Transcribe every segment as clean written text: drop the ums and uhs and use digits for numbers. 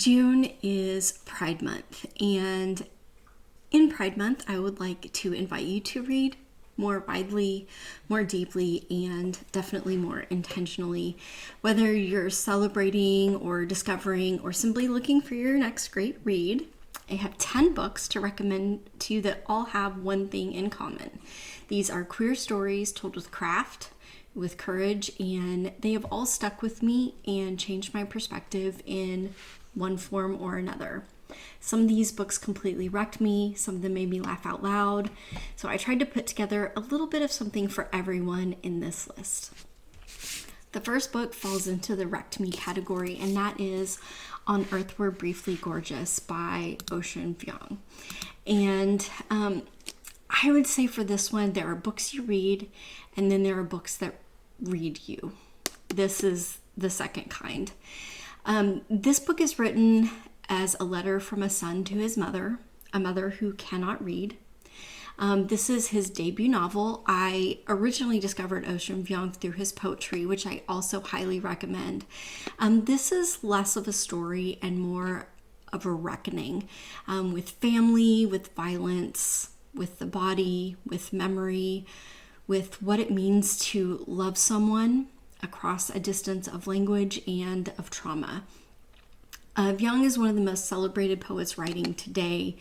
June is Pride Month, and in Pride Month, I would like to invite you to read more widely, more deeply, and definitely more intentionally. Whether you're celebrating or discovering or simply looking for your next great read, I have 10 books to recommend to you that all have one thing in common. These are queer stories told with craft, with courage, and they have all stuck with me and changed my perspective in one form or another. Some of these books completely wrecked me, some of them made me laugh out loud, so I tried to put together a little bit of something for everyone in this list. The first book falls into the wrecked me category, and that is On Earth We're Briefly Gorgeous by Ocean Vuong. And I would say for this one, there are books you read, and then there are books that read you. This is the second kind. This book is written as a letter from a son to his mother, a mother who cannot read. This is his debut novel. I originally discovered Ocean Vuong through his poetry, which I also highly recommend. This is less of a story and more of a reckoning with family, with violence, with the body, with memory, with what it means to love someone across a distance of language and of trauma. Vuong is one of the most celebrated poets writing today,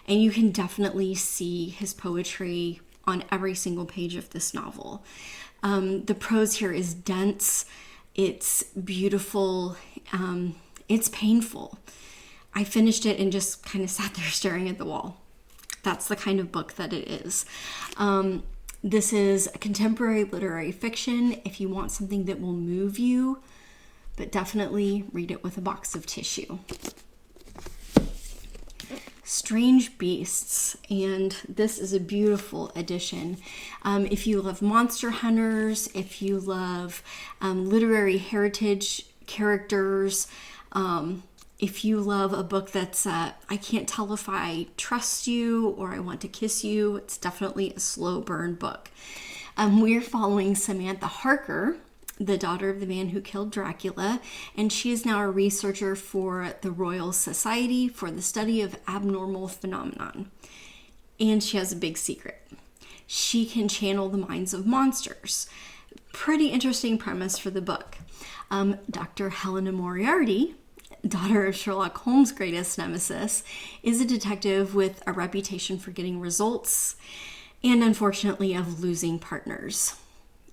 and you can definitely see his poetry on every single page of this novel. The prose here is dense, it's beautiful, it's painful. I finished it and just kind of sat there staring at the wall. That's the kind of book that it is. This is a contemporary literary fiction if you want something that will move you, but definitely read it with a box of tissue. Strange Beasts, and this is a beautiful edition. If you love monster hunters, if you love literary heritage characters, if you love a book that's, I can't tell if I trust you or I want to kiss you, it's definitely a slow burn book. We're following Samantha Harker, the daughter of the man who killed Dracula, and she is now a researcher for the Royal Society for the Study of Abnormal Phenomenon. And she has a big secret. She can channel the minds of monsters. Pretty interesting premise for the book. Dr. Helena Moriarty, daughter of Sherlock Holmes' greatest nemesis, is a detective with a reputation for getting results and unfortunately of losing partners.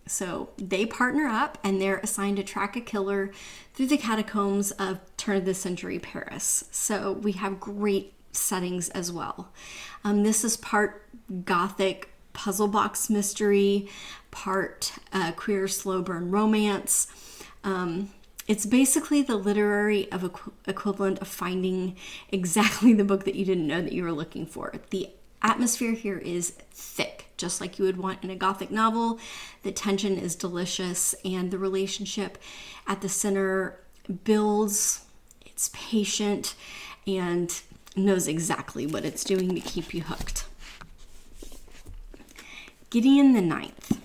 So they partner up and they're assigned to track a killer through the catacombs of turn-of-the-century Paris. So we have great settings as well. This is part gothic puzzle box mystery, part queer slow burn romance. It's basically the literary equivalent of finding exactly the book that you didn't know that you were looking for. The atmosphere here is thick, just like you would want in a gothic novel. The tension is delicious, and the relationship at the center builds. It's patient and knows exactly what it's doing to keep you hooked. Gideon the Ninth.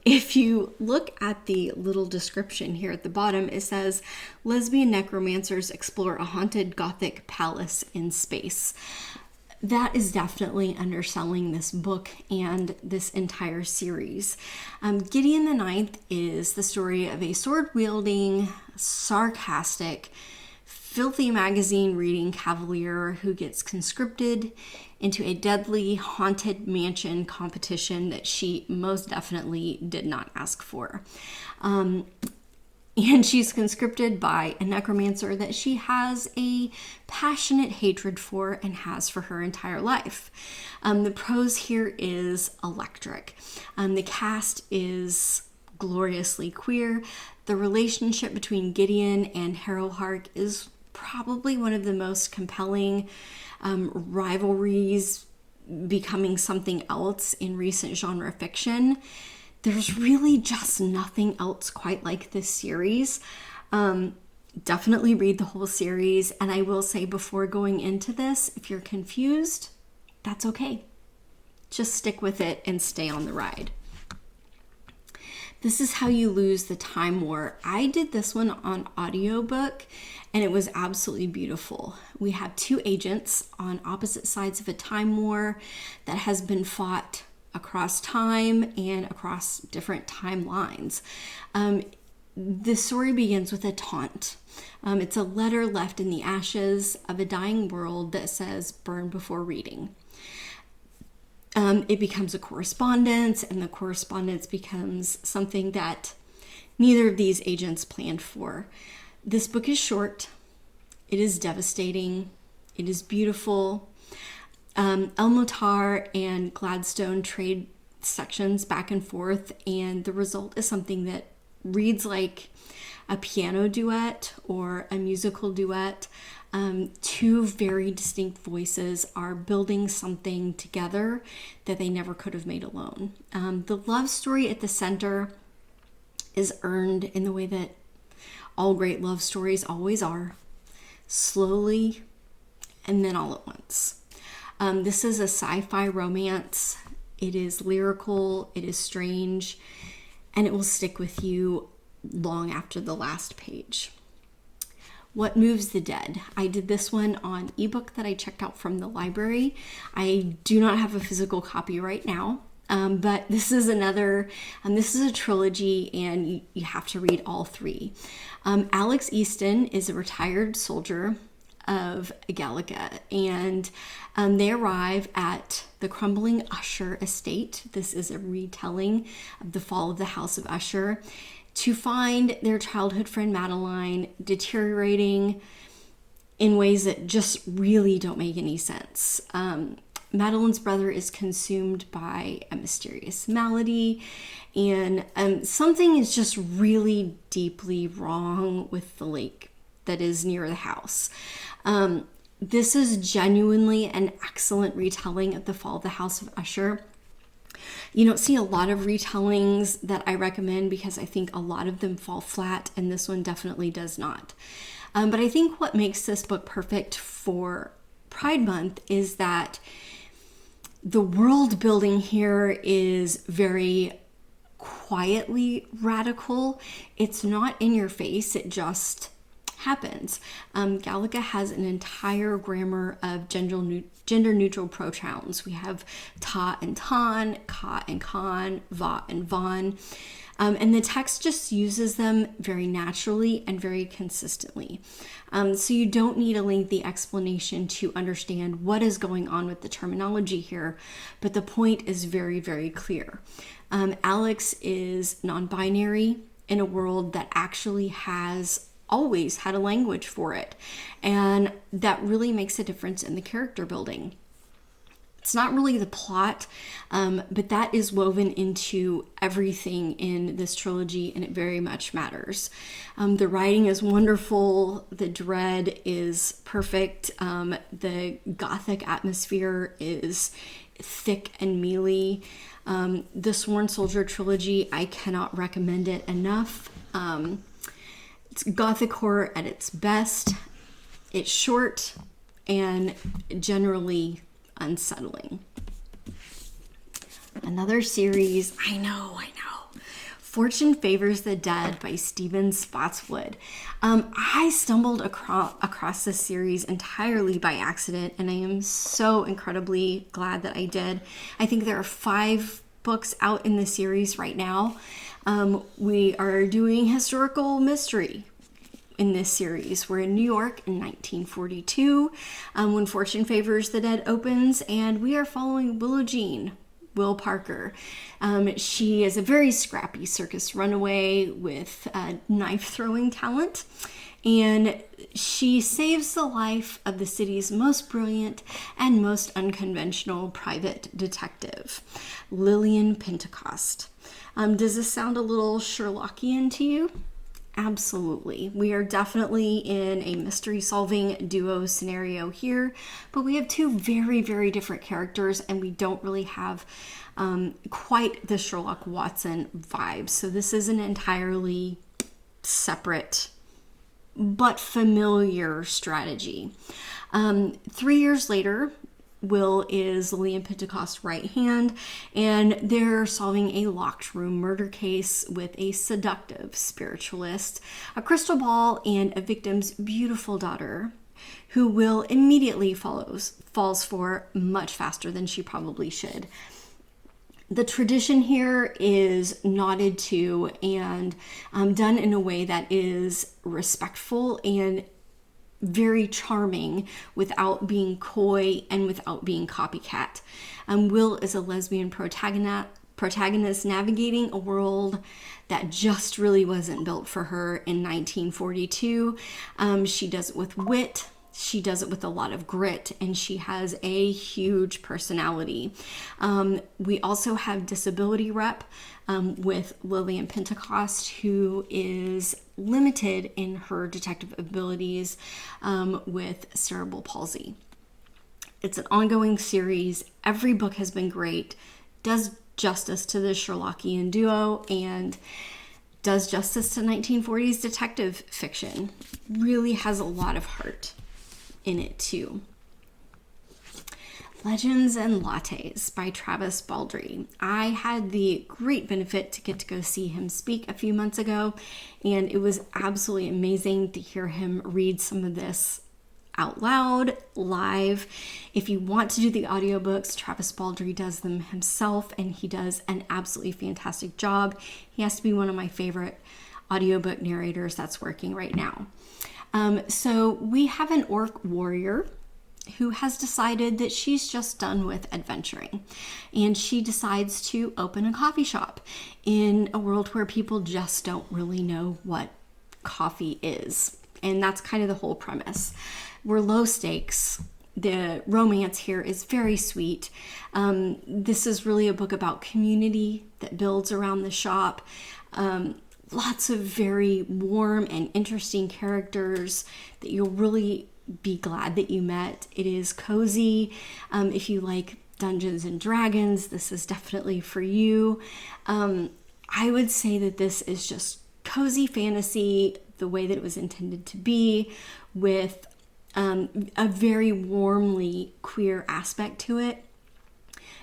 If you look at the little description here at the bottom, it says, lesbian necromancers explore a haunted Gothic palace in space. That is definitely underselling this book and this entire series. Gideon the Ninth is the story of a sword-wielding, sarcastic, filthy magazine-reading cavalier who gets conscripted into a deadly haunted mansion competition that she most definitely did not ask for. And she's conscripted by a necromancer that she has a passionate hatred for and has for her entire life. The prose here is electric. The cast is gloriously queer. The relationship between Gideon and Harrowhark is probably one of the most compelling rivalries becoming something else in recent genre fiction. There's really just nothing else quite like this series. Definitely read the whole series. And I will say before going into this, if you're confused, that's okay. Just stick with it and stay on the ride. This is How You Lose the Time War. I did this one on audiobook, and it was absolutely beautiful. We have two agents on opposite sides of a time war that has been fought across time and across different timelines. The story begins with a taunt. It's a letter left in the ashes of a dying world that says, "Burn before reading." It becomes a correspondence, and the correspondence becomes something that neither of these agents planned for. This book is short. It is devastating. It is beautiful. El-Motar and Gladstone trade sections back and forth, and the result is something that reads like a piano duet or a musical duet. Two very distinct voices are building something together that they never could have made alone. The love story at the center is earned in the way that all great love stories always are, slowly and then all at once. This is a sci-fi romance. It is lyrical, it is strange, and it will stick with you long after the last page. What Moves the Dead? I did this one on ebook that I checked out from the library. I do not have a physical copy right now, but this is this is a trilogy, and you have to read all three. Alex Easton is a retired soldier of Gallica, and they arrive at the crumbling Usher estate. This is a retelling of the fall of the House of Usher, to find their childhood friend Madeline deteriorating in ways that just really don't make any sense. Madeline's brother is consumed by a mysterious malady, and something is just really deeply wrong with the lake that is near the house. This is genuinely an excellent retelling of the fall of the House of Usher. You don't see a lot of retellings that I recommend because I think a lot of them fall flat, and this one definitely does not. But I think what makes this book perfect for Pride Month is that the world building here is very quietly radical. It's not in your face, it just happens. Gallica has an entire grammar of gender neutral pronouns. We have ta and tan, ka and kan, va and van. And the text just uses them very naturally and very consistently. So you don't need a lengthy explanation to understand what is going on with the terminology here, but the point is very, very clear. Alex is non-binary in a world that actually has always had a language for it, and that really makes a difference in the character building. It's not really the plot, but that is woven into everything in this trilogy, and it very much matters. The writing is wonderful. The dread is perfect. The gothic atmosphere is thick and mealy. The Sworn Soldier trilogy, I cannot recommend it enough. It's gothic horror at its best. It's short and generally unsettling. Another series, I know. Fortune Favors the Dead by Stephen Spotswood. I stumbled across this series entirely by accident, and I am so incredibly glad that I did. I think there are 5 books out in the series right now. We are doing historical mystery in this series. We're in New York in 1942 when Fortune Favors the Dead opens, and we are following Willow Jean, Will Parker. She is a very scrappy circus runaway with knife-throwing talent, and she saves the life of the city's most brilliant and most unconventional private detective, Lillian Pentecost. Does this sound a little Sherlockian to you? Absolutely. We are definitely in a mystery-solving duo scenario here, but we have 2 very, very different characters, and we don't really have quite the Sherlock Watson vibe. So this is an entirely separate but familiar strategy. 3 years later, Will is Lillian Pentecost's right hand, and they're solving a locked room murder case with a seductive spiritualist, a crystal ball, and a victim's beautiful daughter, who Will immediately falls for much faster than she probably should. The tradition here is nodded to and done in a way that is respectful and very charming without being coy and without being copycat. Will is a lesbian protagonist navigating a world that just really wasn't built for her in 1942. She does it with wit. She does it with a lot of grit, and she has a huge personality. We also have disability rep with Lillian Pentecost, who is limited in her detective abilities with cerebral palsy. It's an ongoing series. Every book has been great, does justice to the Sherlockian duo, and does justice to 1940s detective fiction. Really has a lot of heart in it too. Legends and Lattes by Travis Baldree. I had the great benefit to get to go see him speak a few months ago, and it was absolutely amazing to hear him read some of this out loud, live. If you want to do the audiobooks, Travis Baldree does them himself, and he does an absolutely fantastic job. He has to be one of my favorite audiobook narrators that's working right now. So we have an orc warrior who has decided that she's just done with adventuring, and she decides to open a coffee shop in a world where people just don't really know what coffee is. And that's kind of the whole premise. We're low stakes. The romance here is very sweet. This is really a book about community that builds around the shop. Lots of very warm and interesting characters that you'll really be glad that you met. It is cozy. If you like Dungeons and Dragons, this is definitely for you. I would say that this is just cozy fantasy, the way that it was intended to be, with a very warmly queer aspect to it.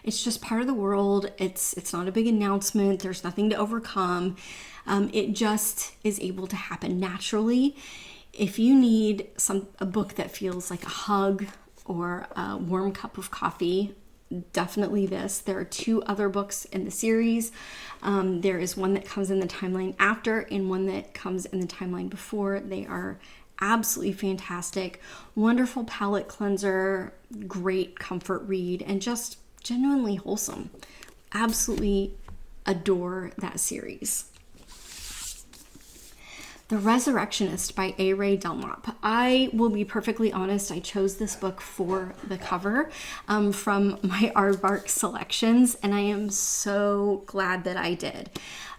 It's just part of the world. It's not a big announcement. There's nothing to overcome. It just is able to happen naturally. If you need a book that feels like a hug or a warm cup of coffee, definitely this. There are 2 other books in the series. There is one that comes in the timeline after and one that comes in the timeline before. They are absolutely fantastic. Wonderful palate cleanser, great comfort read, and just genuinely wholesome. Absolutely adore that series. The Resurrectionist by A. Ray Dunlop. I will be perfectly honest, I chose this book for the cover from my Aardvark selections, and I am so glad that I did.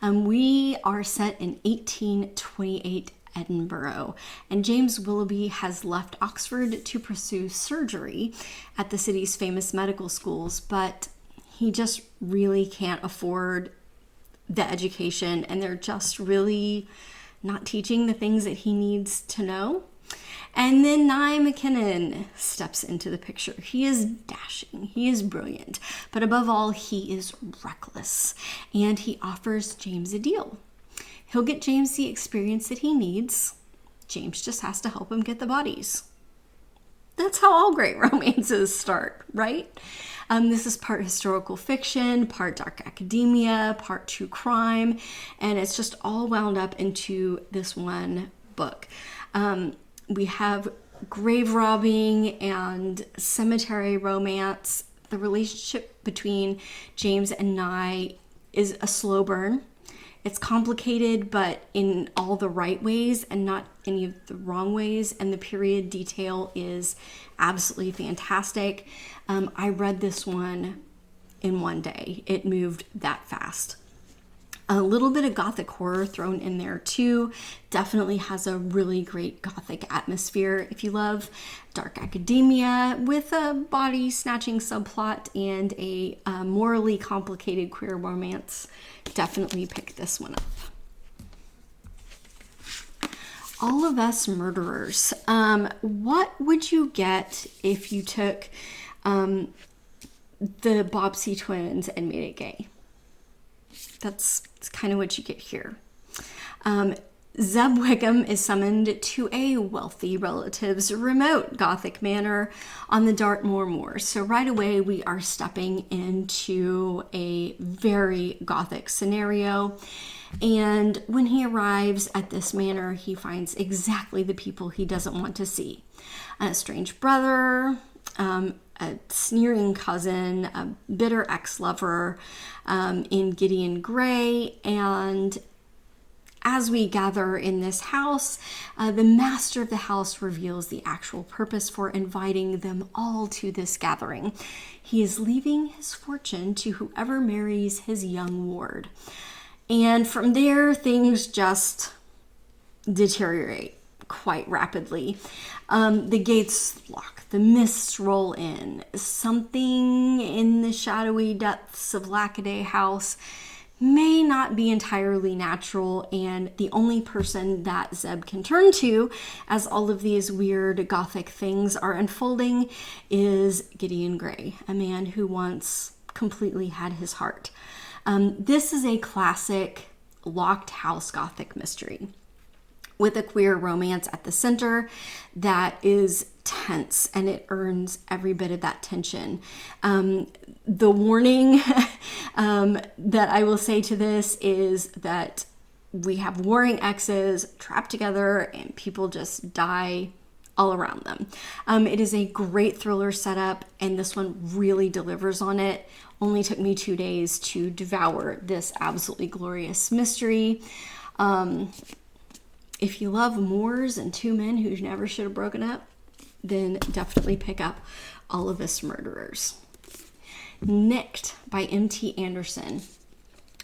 We are set in 1828 Edinburgh, and James Willoughby has left Oxford to pursue surgery at the city's famous medical schools, but he just really can't afford the education, and they're just really not teaching the things that he needs to know. And then Nye McKinnon steps into the picture. He is dashing, he is brilliant, but above all, he is reckless, and he offers James a deal. He'll get James the experience that he needs. James just has to help him get the bodies. That's how all great romances start, right? This is part historical fiction, part dark academia, part true crime, and it's just all wound up into this one book. We have grave robbing and cemetery romance. The relationship between James and Nye is a slow burn. It's complicated, but in all the right ways and not any of the wrong ways. And the period detail is absolutely fantastic. I read this one in one day. It moved that fast. A little bit of gothic horror thrown in there too. Definitely has a really great gothic atmosphere if you love dark academia with a body snatching subplot and a morally complicated queer romance. Definitely pick this one up. All of Us Murderers. What would you get if you took the Bobbsey twins and made it gay. That's kind of what you get here. Zeb Wickham is summoned to a wealthy relative's remote Gothic manor on the Dartmoor Moors. So right away we are stepping into a very Gothic scenario. And when he arrives at this manor, he finds exactly the people he doesn't want to see. A strange brother, a sneering cousin, a bitter ex-lover in Gideon Grey, and as we gather in this house, the master of the house reveals the actual purpose for inviting them all to this gathering. He is leaving his fortune to whoever marries his young ward. And from there, things just deteriorate quite rapidly. The gates lock, the mists roll in. Something in the shadowy depths of Lackaday House may not be entirely natural, and the only person that Zeb can turn to as all of these weird Gothic things are unfolding is Gideon Grey, a man who once completely had his heart. This is a classic locked house Gothic mystery with a queer romance at the center that is tense, and it earns every bit of that tension. The warning that I will say to this is that we have warring exes trapped together and people just die all around them. It is a great thriller setup, and this one really delivers on it. Only took me 2 days to devour this absolutely glorious mystery. If you love Moors and two men who never should have broken up, then definitely pick up All of Us Murderers. Nicked by M.T. Anderson.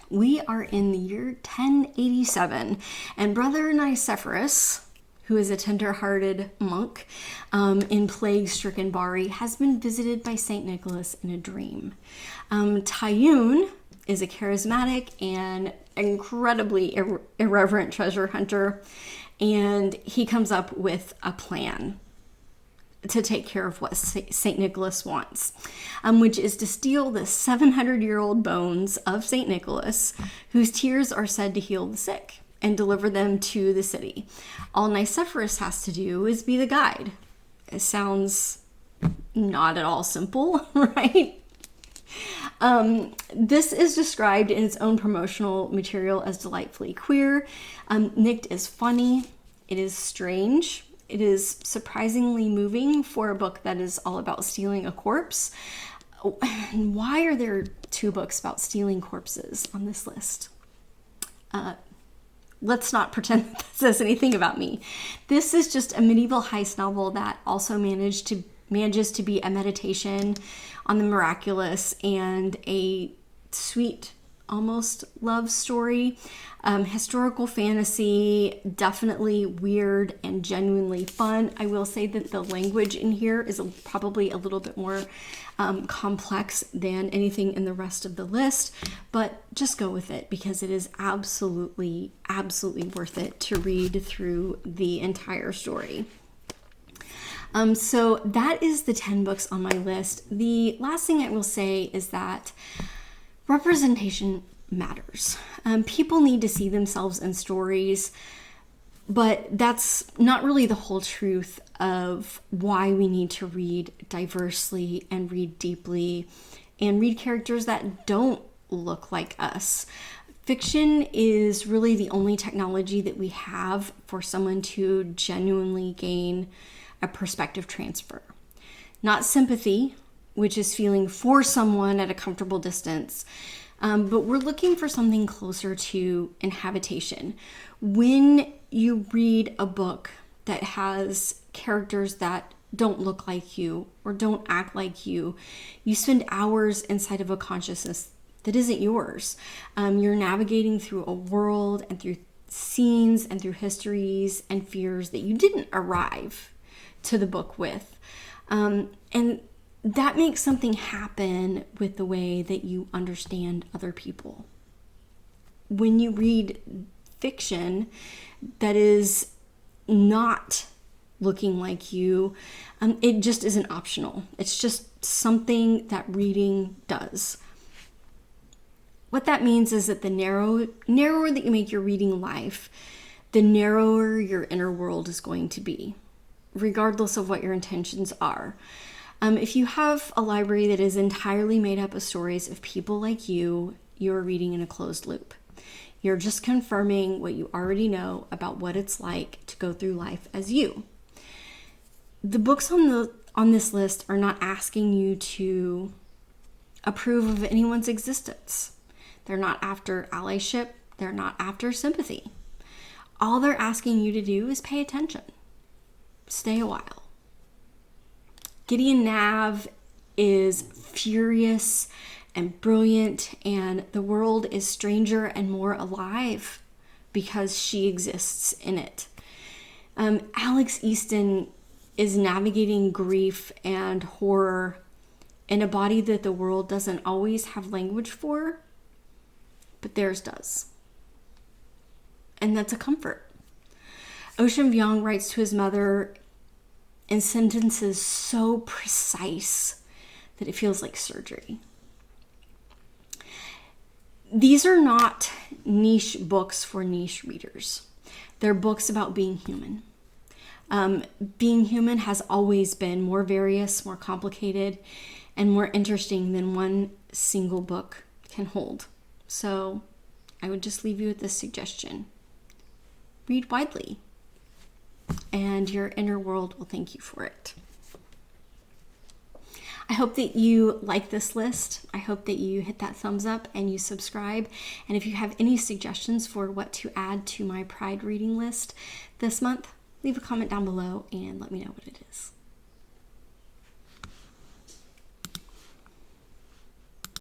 We are in the year 1087, and Brother Nicephorus, who is a tender-hearted monk in plague-stricken Bari, has been visited by St. Nicholas in a dream. Tayun is a charismatic and incredibly irreverent treasure hunter, and he comes up with a plan to take care of what St. Nicholas wants, which is to steal the 700-year-old bones of St. Nicholas, whose tears are said to heal the sick, and deliver them to the city. All Nicephorus has to do is be the guide. It sounds not at all simple, right? This is described in its own promotional material as delightfully queer. Nicked is funny. It is strange. It is surprisingly moving for a book that is all about stealing a corpse. Why are there 2 books about stealing corpses on this list? Let's not pretend that says anything about me. This is just a medieval heist novel that also manages to be a meditation on the miraculous and a sweet, almost love story. Historical fantasy, definitely weird and genuinely fun. I will say that the language in here is probably a little bit more complex than anything in the rest of the list, but just go with it because it is absolutely worth it to read through the entire story. So that is the 10 books on my list. The last thing I will say is that representation matters. People need to see themselves in stories, but that's not really the whole truth of why we need to read diversely and read deeply and read characters that don't look like us. Fiction is really the only technology that we have for someone to genuinely gain a perspective transfer. Not sympathy, which is feeling for someone at a comfortable distance, but we're looking for something closer to inhabitation. When you read a book that has characters that don't look like you or don't act like you, you spend hours inside of a consciousness that isn't yours. You're navigating through a world and through scenes and through histories and fears that you didn't arrive to the book with. And that makes something happen with the way that you understand other people. When you read fiction that is not looking like you, it just isn't optional. It's just something that reading does. What that means is that the narrower that you make your reading life, the narrower your inner world is going to be, regardless of what your intentions are. If you have a library that is entirely made up of stories of people like you, you're reading in a closed loop. You're just confirming what you already know about what it's like to go through life as you. The books on this list are not asking you to approve of anyone's existence. They're not after allyship. They're not after sympathy. All they're asking you to do is pay attention. Stay a while. Gideon Nav is furious and brilliant, and the world is stranger and more alive because she exists in it. Alex Easton is navigating grief and horror in a body that the world doesn't always have language for, but theirs does. And that's a comfort. Ocean Vuong writes to his mother in sentences so precise that it feels like surgery. These are not niche books for niche readers. They're books about being human. Being human has always been more various, more complicated, and more interesting than one single book can hold. So I would just leave you with this suggestion. Read widely, and your inner world will thank you for it. I hope that you like this list. I hope that you hit that thumbs up and you subscribe. And if you have any suggestions for what to add to my Pride reading list this month, leave a comment down below and let me know what it is.